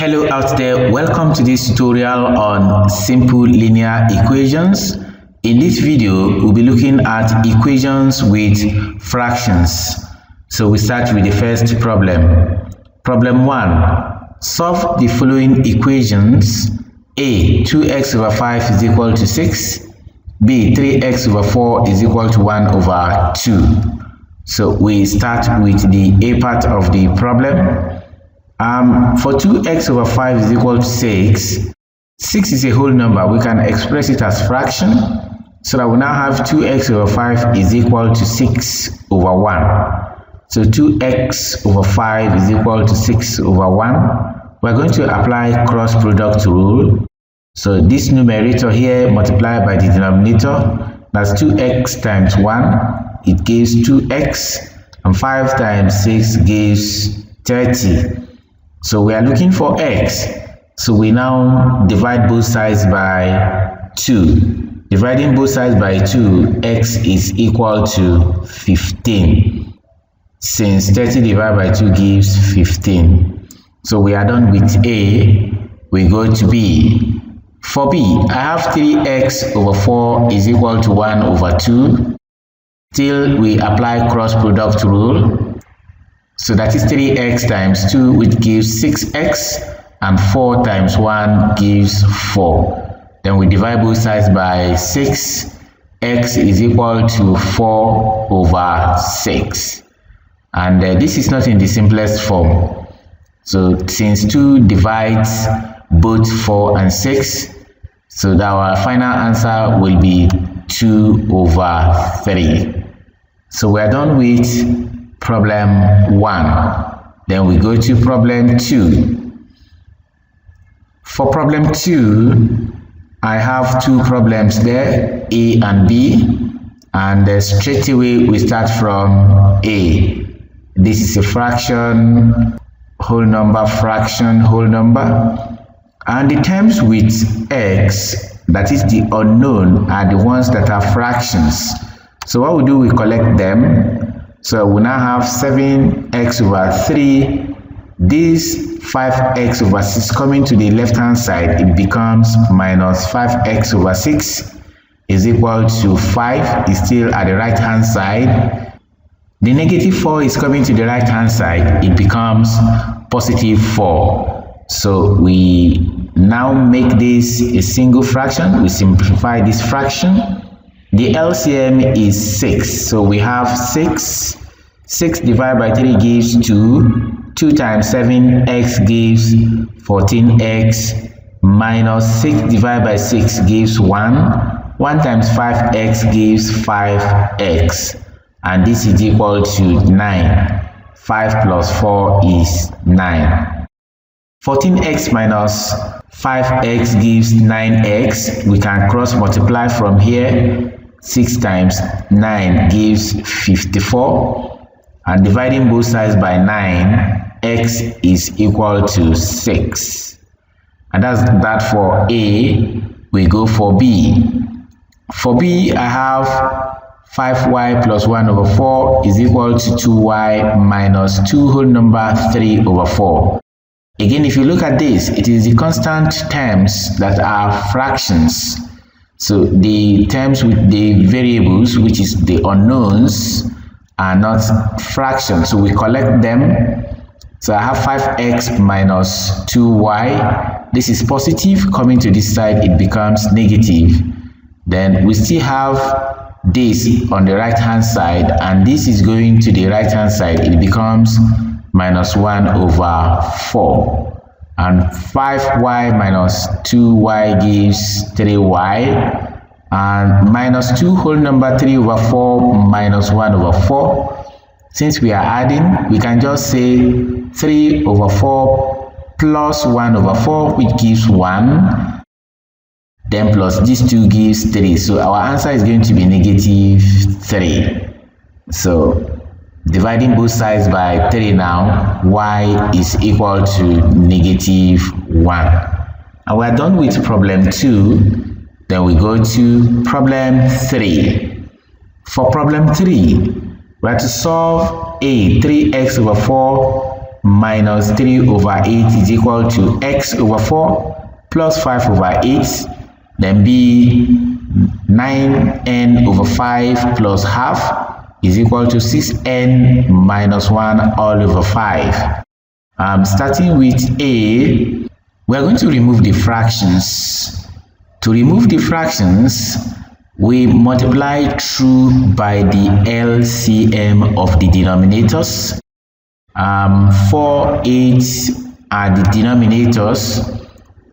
Hello out there, welcome to this tutorial on simple linear equations. In this video, we'll be looking at equations with fractions. So we start with the first problem. Problem 1. Solve the following equations. A. 2x over 5 is equal to 6. B. 3x over 4 is equal to 1 over 2. So we start with the A part of the problem. For 2x over 5 is equal to 6. 6 is a whole number. We can express it as fraction. So that we now have 2x over 5 is equal to 6 over 1. So 2x over 5 is equal to 6 over 1. We're going to apply cross product rule. So this numerator here multiplied by the denominator, that's 2x times 1. It gives 2x, and 5 times 6 gives 30. So we are looking for x. So we now divide both sides by 2. Dividing both sides by 2, x is equal to 15. Since 30 divided by 2 gives 15. So we are done with A. We go to B. For B, I have 3x over 4 is equal to 1 over 2. Still, we apply cross product rule. So that is 3x times 2, which gives 6x, and 4 times 1 gives 4. Then we divide both sides by 6. X is equal to 4 over 6. And this is not in the simplest form. So since 2 divides both 4 and 6, so that our final answer will be 2 over 3. So we are done with problem 1. Then we go to problem 2. For problem 2, I have two problems there, A and B, and straight away we start from A. This is a fraction, whole number, fraction, whole number, and the terms with x, that is the unknown, are the ones that are fractions. So what we do, we collect them. So we now have 7x over 3. This 5x over 6 coming to the left hand side, it becomes minus 5x over 6 is equal to 5, is still at the right hand side. The negative 4 is coming to the right hand side, it becomes positive 4. So we now make this a single fraction. We simplify this fraction. The LCM is 6. So we have 6. 6 divided by 3 gives 2. 2 times 7x gives 14x. Minus 6 divided by 6 gives 1. 1 times 5x gives 5x. And this is equal to 9. 5 plus 4 is 9. 14x minus 5x gives 9x. We can cross multiply from here. 6 times 9 gives 54. And dividing both sides by 9, x is equal to 6. And that's that for A. We go for B. For B, I have 5y plus 1 over 4 is equal to 2y minus 2 whole number 3 over 4. Again, if you look at this, it is the constant terms that are fractions. So the terms with the variables, which is the unknowns, are not fractions. So we collect them. So I have 5x minus 2y. This is positive. Coming to this side, it becomes negative. Then we still have this on the right hand side, and this is going to the right hand side. It becomes minus 1 over 4. And 5y minus 2y gives 3y. And minus 2 whole number 3 over 4 minus 1 over 4. Since we are adding, we can just say 3 over 4 plus 1 over 4, which gives 1. Then plus these 2 gives 3. So our answer is going to be negative 3. So dividing both sides by 3 now, y is equal to negative 1. And we are done with problem 2. Then we go to problem 3. For problem 3, we have to solve A. 3x over 4 minus 3 over 8 is equal to x over 4 plus 5 over 8. Then B, 9n over 5 plus half is equal to 6n minus 1 all over 5. Starting with A, we are going to remove the fractions. To remove the fractions, we multiply through by the LCM of the denominators. 4, 8 are the denominators.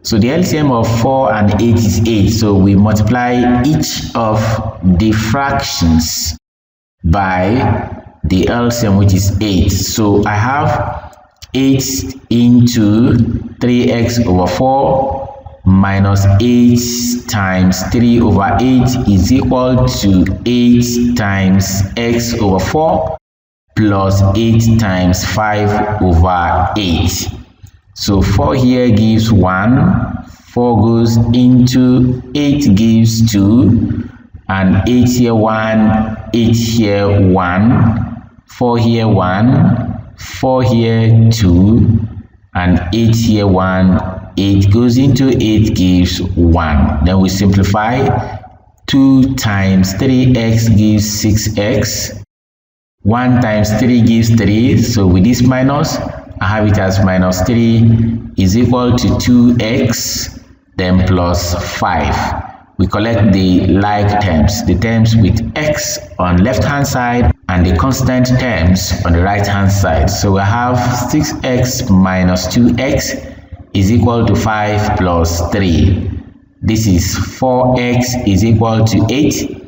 So the LCM of 4 and 8 is 8. So we multiply each of the fractions by the LCM, which is 8. So I have 8 into 3x over 4 minus 8 times 3 over 8 is equal to 8 times x over 4 plus 8 times 5 over 8. So 4 here gives 1, 4 goes into 8 gives 2, and 8 here 1, 8 here 1, 4 here 1, 4 here 2, and 8 here 1, 8 goes into 8 gives 1. Then we simplify. 2 times 3x gives 6x. 1 times 3 gives 3. So with this minus, I have it as minus 3 is equal to 2x, then plus 5. We collect the like terms, the terms with x on left hand side and the constant terms on the right hand side. So we have 6x minus 2x is equal to 5 plus 3. This is 4x is equal to 8.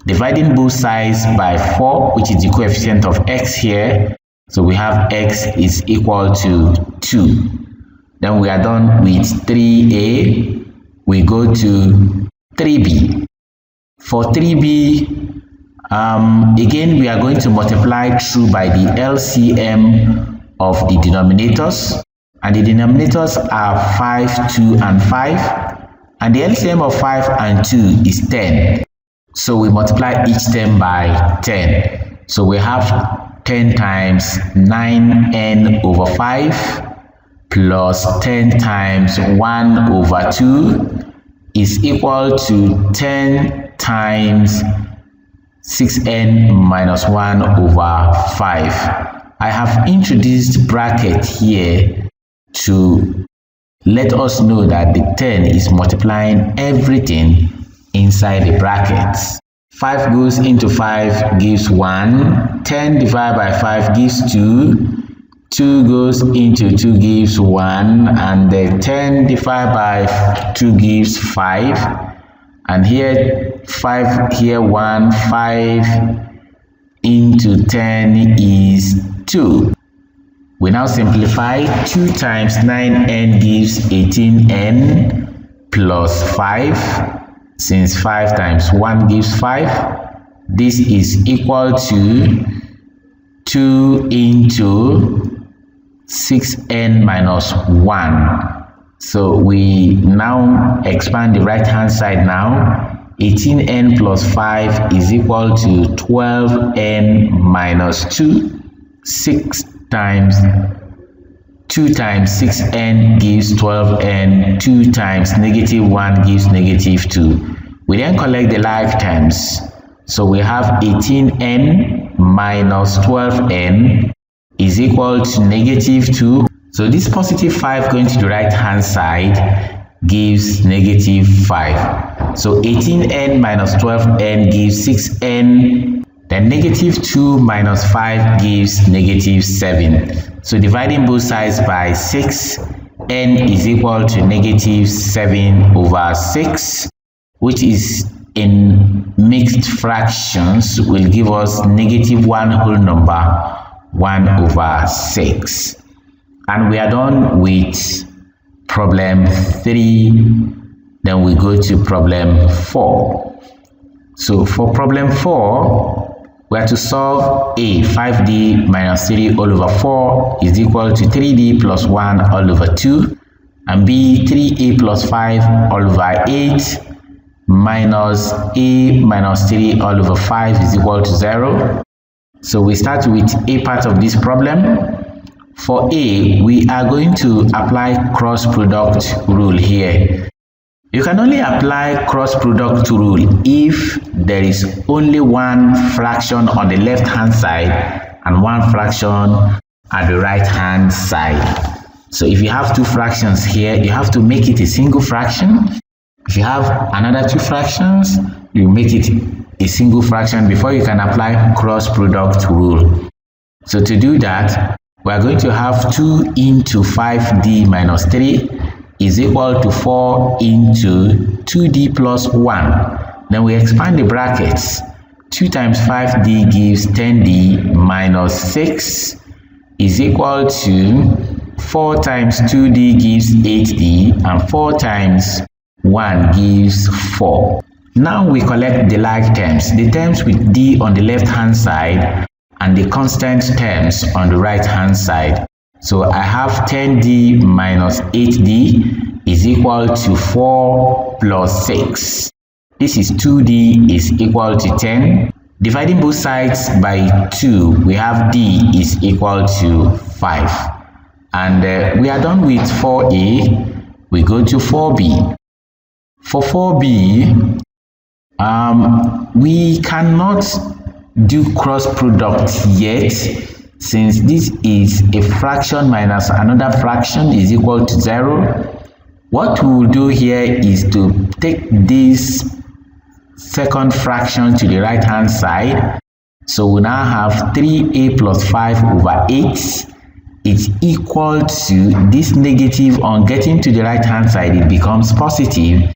Dividing both sides by 4, which is the coefficient of x here. So we have x is equal to 2. Then we are done with 3a. We go to 3b. For 3b, again we are going to multiply through by the LCM of the denominators. And the denominators are 5, 2, and 5. And the LCM of 5 and 2 is 10. So we multiply each term by 10. So we have 10 times 9n over 5 plus 10 times 1 over 2 is equal to 10 times 6n minus 1 over 5. I have introduced bracket here to let us know that the 10 is multiplying everything inside the brackets. 5 goes into 5 gives 1. 10 divided by 5 gives 2. 2 goes into 2 gives 1. And the 10 divided by 2 gives 5. And here 5 here 1. 5 into 10 is 2. We now simplify. 2 times 9n gives 18n plus 5. Since 5 times 1 gives 5, this is equal to 2 into 6n minus 1. So we now expand the right hand side now. 18n plus 5 is equal to 12n minus 2. 6 times 2 times 6n gives 12n. 2 times negative 1 gives negative 2. We then collect the like terms. So we have 18n minus 12n is equal to negative 2. So this positive 5 going to the right hand side gives negative 5. So 18n minus 12n gives 6n. Then negative 2 minus 5 gives negative 7. So dividing both sides by 6, n is equal to negative 7 over 6, which is in mixed fractions will give us negative 1 whole number 1 over 6. And we are done with problem 3. Then we go to problem 4. So for problem 4, we have to solve a 5d minus 3 all over 4 is equal to 3d plus 1 all over 2, and b 3a plus 5 all over 8 minus a minus 3 all over 5 is equal to 0. So we start with a part of this problem. For A, we are going to apply cross product rule here. You can only apply cross product rule if there is only one fraction on the left hand side and one fraction at the right hand side. So if you have two fractions here, you have to make it a single fraction. If you have another two fractions, you make it a single fraction before you can apply cross product rule. So to do that, we are going to have 2 into 5d minus 3 is equal to 4 into 2d plus 1. Then we expand the brackets. 2 times 5d gives 10d minus 6 is equal to 4 times 2d gives 8d, and 4 times 1 gives 4. Now we collect the like terms, the terms with d on the left hand side and the constant terms on the right hand side. So I have 10d minus 8d is equal to 4 plus 6. This is 2d is equal to 10. Dividing both sides by 2, we have d is equal to 5. And we are done with 4a. We go to 4b. For 4b, we cannot do cross product yet, since this is a fraction minus another fraction is equal to 0. What we will do here is to take this second fraction to the right hand side. So we now have 3a plus 5 over 8. It's equal to this negative. On getting to the right hand side, it becomes positive,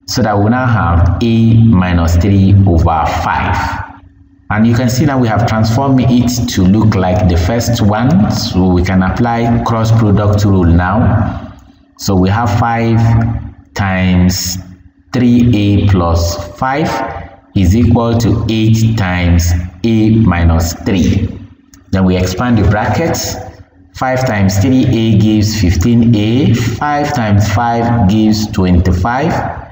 so that we now have a minus 3 over 5. And you can see that we have transformed it to look like the first one, so we can apply cross product rule now. So we have 5 times 3a plus 5 is equal to 8 times a minus 3. Then we expand the brackets. 5 times 3a gives 15a. 5 times 5 gives 25.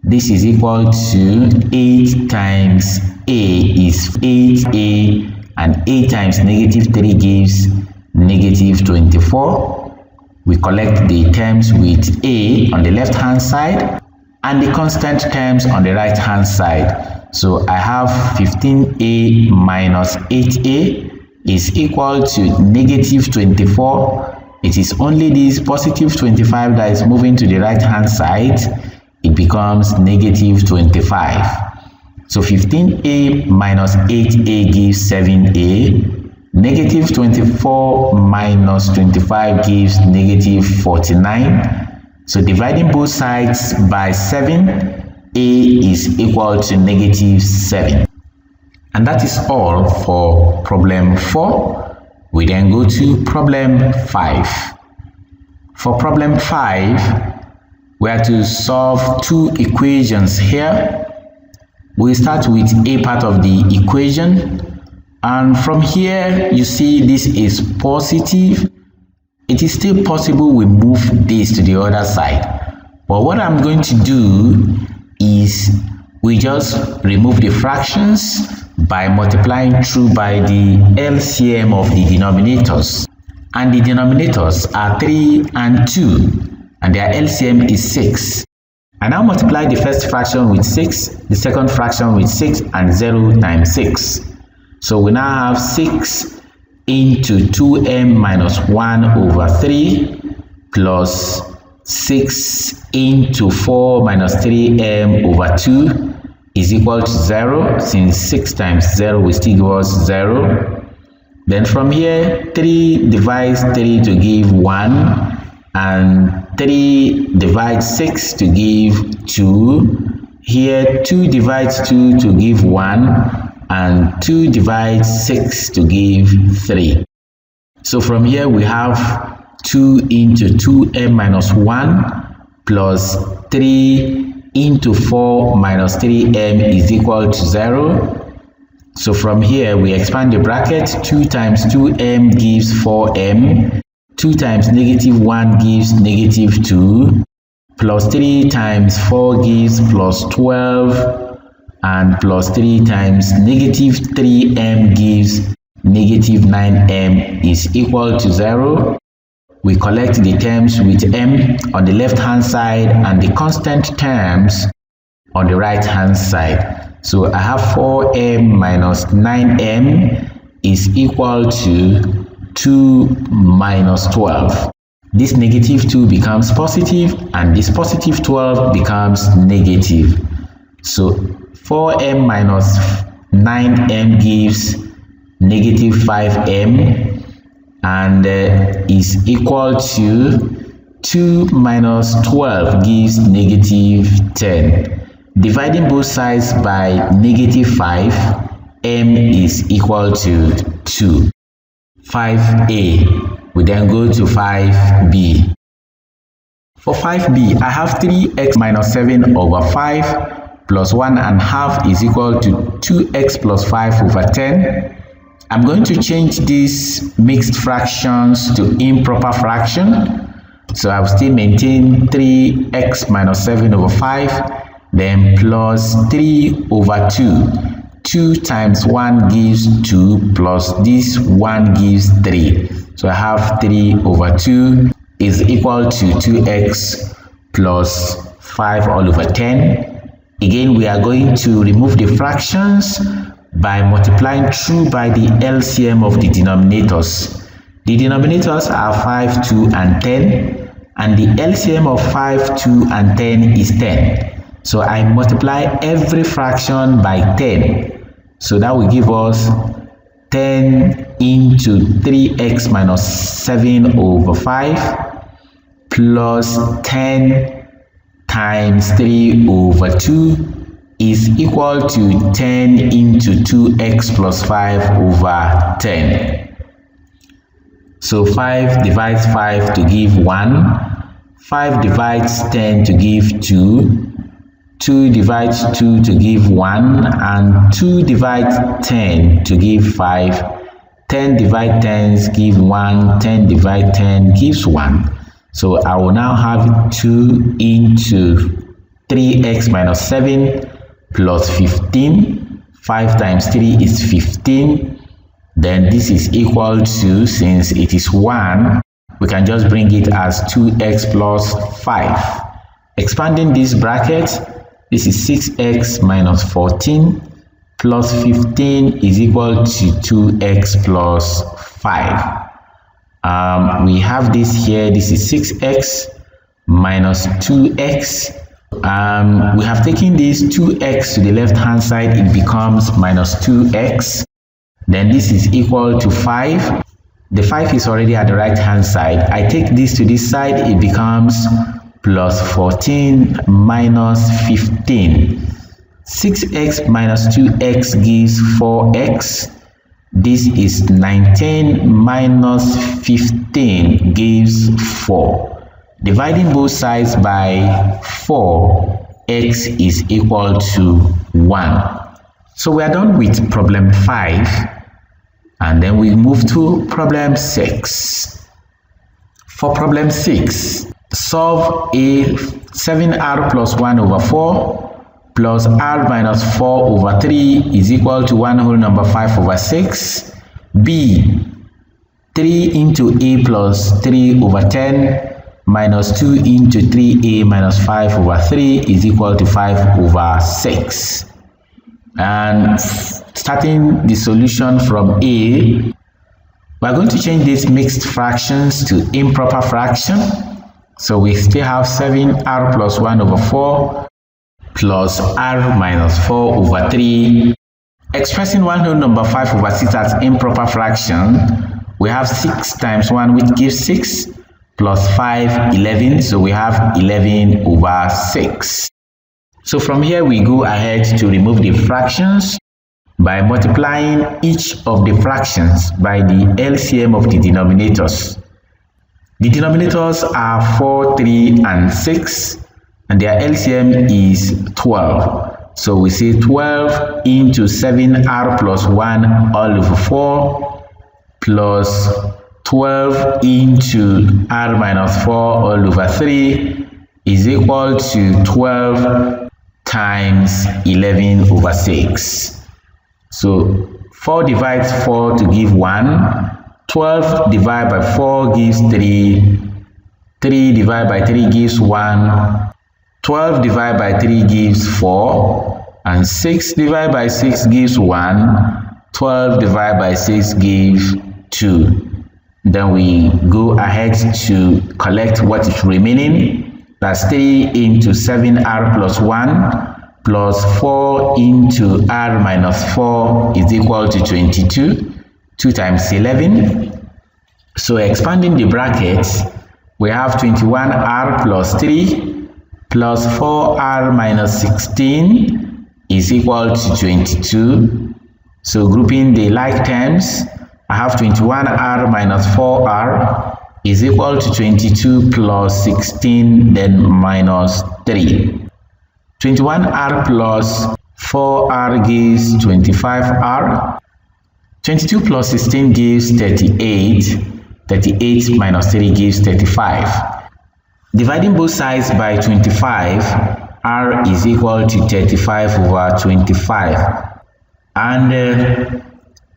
This is equal to 8 times a is 8a, and 8 times negative 3 gives negative 24. We collect the terms with a on the left hand side and the constant terms on the right hand side. So I have 15a minus 8a is equal to negative 24. It is only this positive 25 that is moving to the right hand side. It becomes negative 25. So 15a minus 8a gives 7a. Negative 24 minus 25 gives negative 49. So dividing both sides by 7, a is equal to negative 7. And that is all for problem 4. We then go to problem 5. For problem 5, we are to solve two equations here. We start with a part of the equation, and from here you see this is positive. It is still possible we move this to the other side, but what I'm going to do is we just remove the fractions by multiplying through by the LCM of the denominators, and the denominators are 3 and 2. And their LCM is 6. I now multiply the first fraction with 6, the second fraction with 6, and 0 times 6. So we now have 6 into 2m minus 1 over 3 plus 6 into 4 minus 3m over 2 is equal to 0. Since 6 times 0 will still give us 0. Then from here, 3 divides 3 to give 1. And 3 divides 6 to give 2. Here 2 divides 2 to give 1. And 2 divides 6 to give 3. So from here we have 2 into 2m minus 1 plus 3 into 4 minus 3m is equal to 0. So from here we expand the bracket. 2 times 2m gives 4m. 2 times negative 1 gives negative 2, plus 3 times 4 gives plus 12, and plus 3 times negative 3m gives negative 9m is equal to 0. We collect the terms with m on the left hand side and the constant terms on the right hand side. So I have 4m minus 9m is equal to 2 minus 12. This negative 2 becomes positive and this positive 12 becomes negative. So 4m minus 9m gives negative 5m and is equal to 2 minus 12 gives negative 10. Dividing both sides by negative 5, m is equal to 2. 5a. We then go to 5b. For 5b, I have 3x minus 7 over 5 plus 1/2 is equal to 2x plus 5 over 10. I'm going to change these mixed fractions to improper fraction. So I will still maintain 3x minus 7 over 5, then plus 3 over 2. 2 times 1 gives 2 plus this 1 gives 3. So I have 3 over 2 is equal to 2x plus 5 all over 10. Again, we are going to remove the fractions by multiplying through by the LCM of the denominators. The denominators are 5, 2, and 10, and the LCM of 5, 2, and 10 is 10. So I multiply every fraction by 10. So that will give us 10 into 3x minus 7 over 5 plus 10 times 3 over 2 is equal to 10 into 2x plus 5 over 10. So 5 divides 5 to give 1, 5 divides 10 to give 2, 2 divides 2 to give 1, and 2 divides 10 to give 5. 10 divided 10 give 1, 10 divided 10 gives 1. So I will now have 2 into 3x minus 7 plus 15. 5 times 3 is 15. Then this is equal to, since it is 1, we can just bring it as 2x plus 5. Expanding this bracket, this is 6x minus 14 plus 15 is equal to 2x plus 5. We have this here, this is 6x minus 2x. We have taken this 2x to the left hand side, it becomes minus 2x. Then this is equal to 5. The 5 is already at the right hand side. I take this to this side, it becomes plus 14 minus 15. 6x minus 2x gives 4x. This is 19 minus 15 gives 4. Dividing both sides by 4, x is equal to 1. So we are done with problem 5, and then we move to problem 6. For problem 6, solve a 7r plus 1 over 4 plus r minus 4 over 3 is equal to 1 whole number 5 over 6. B, 3 into a plus 3 over 10 minus 2 into 3a minus 5 over 3 is equal to 5 over 6. And starting the solution from A, we are going to change these mixed fractions to improper fraction. So we still have 7r plus 1 over 4 plus r minus 4 over 3. Expressing 1 whole number 5 over 6 as improper fraction, we have 6 times 1, which gives 6, plus 5, 11. So we have 11 over 6. So from here we go ahead to remove the fractions by multiplying each of the fractions by the LCM of the denominators. The denominators are 4, 3, and 6, and their LCM is 12. So we say 12 into 7r plus 1 all over 4 plus 12 into r minus 4 all over 3 is equal to 12 times 11 over 6. So 4 divides 4 to give 1. 12 divided by 4 gives 3. 3 divided by 3 gives 1. 12 divided by 3 gives 4. And 6 divided by 6 gives 1. 12 divided by 6 gives 2. Then we go ahead to collect what is remaining. That's 3 into 7r plus 1 plus 4 into r minus 4 is equal to 22. 2 times 11. So expanding the brackets, we have 21r plus 3 plus 4r minus 16 is equal to 22. So grouping the like terms, I have 21r minus 4r is equal to 22 plus 16 then minus 3. 21r plus 4r gives 25r. 22 plus 16 gives 38. 38 minus 3 gives 35. Dividing both sides by 25, r is equal to 35 over 25. And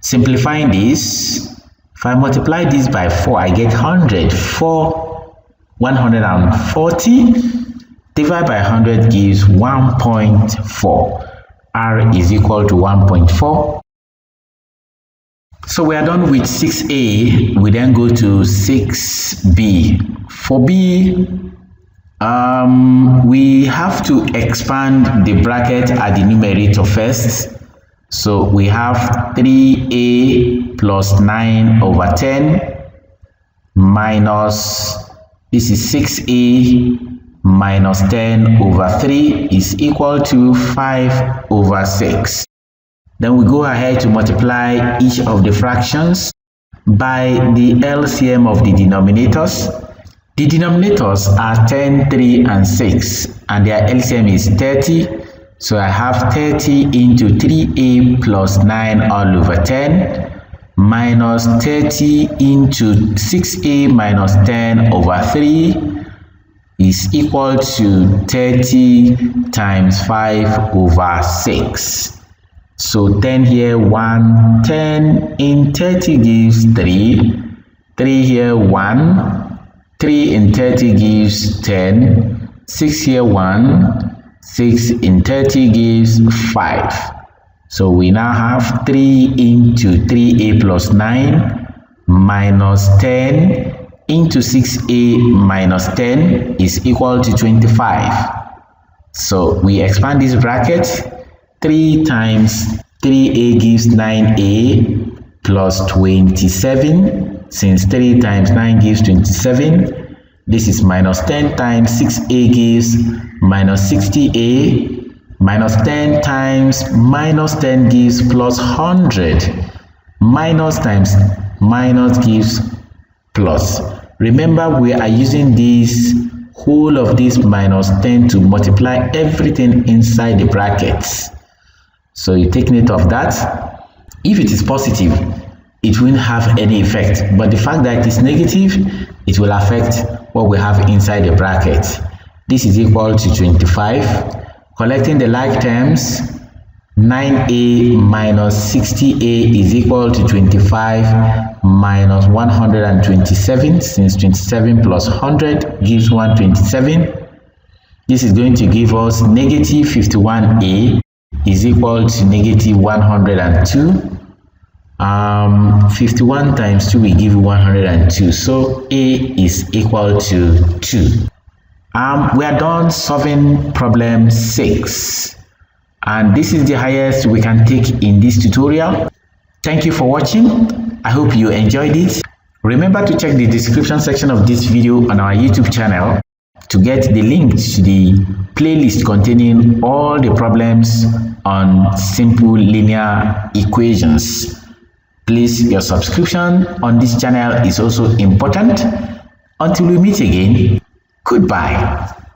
simplifying this, if I multiply this by 4, I get 100. 140 divided by 100 gives 1.4. R is equal to 1.4. So we are done with 6a. We then go to 6b. For b, we have to expand the bracket at the numerator first. So we have 3a plus 9 over 10 minus, this is 6a minus 10 over 3 is equal to 5 over 6. Then we go ahead to multiply each of the fractions by the LCM of the denominators. The denominators are 10, 3, and 6, and their LCM is 30. So I have 30 into 3a plus 9 all over 10 minus 30 into 6a minus 10 over 3 is equal to 30 times 5 over 6. So 10 here, 1, 10 in 30 gives 3, 3 here, 1, 3 in 30 gives 10, 6 here, 1, 6 in 30 gives 5. So we now have 3 into 3a plus 9 minus 10 into 6a minus 10 is equal to 25. So we expand this bracket. 3 times 3a gives 9a plus 27. Since 3 times 9 gives 27, this is minus 10 times 6a gives minus 60a. Minus 10 times minus 10 gives plus 100. Minus times minus gives plus. Remember, we are using this whole of this minus 10 to multiply everything inside the brackets. So you take note of that. If it is positive, it won't have any effect. But the fact that it is negative, it will affect what we have inside the bracket. This is equal to 25. Collecting the like terms, 9a minus 60a is equal to 25 minus 127. Since 27 plus 100 gives 127. This is going to give us negative 51a is equal to negative 102. 51 times 2 will give 102. So a is equal to 2. We are done solving problem 6. And this is the highest we can take in this tutorial. Thank you for watching. I hope you enjoyed it. Remember to check the description section of this video on our YouTube channel to get the link to the playlist containing all the problems on simple linear equations. Please, your subscription on this channel is also important. Until we meet again, goodbye.